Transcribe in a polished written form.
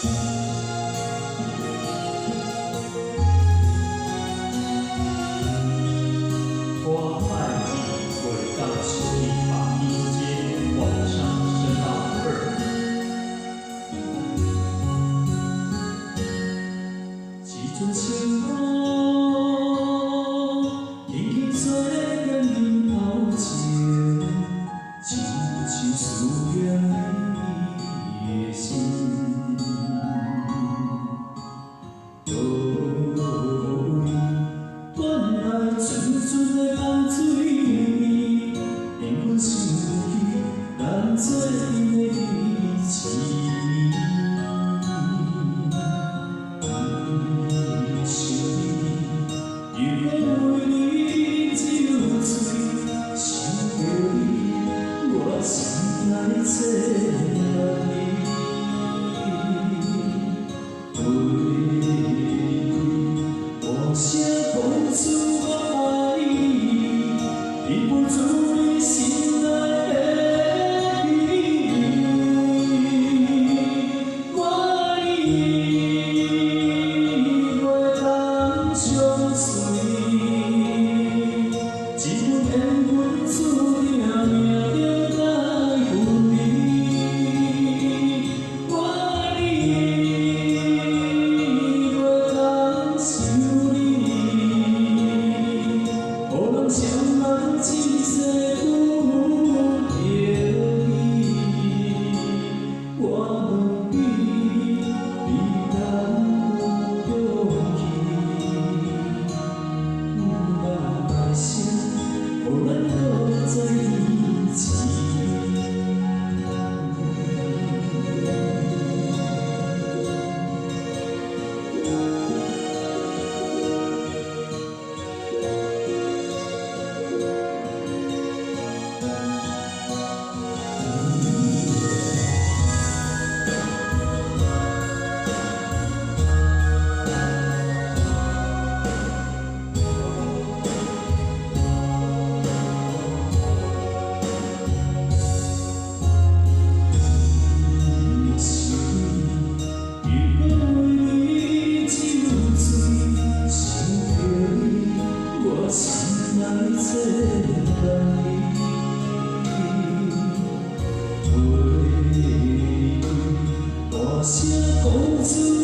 花瓣已回到10里法一街，往上升到2。一阵清风，轻轻吹在人头前，深深思念你的心。倒位，断来纯纯的风水面，令阮想起咱做阵的彼此。心内找你，大声讲出我爱你，忍不住你心内的秘密。我爱你，袂当相随，一份缘分注定命中来分离。我爱你，袂当想你，予人双人一世不别离。我问你，你敢有勇气？不大声，予咱搁在一起。心内找你，大声讲出。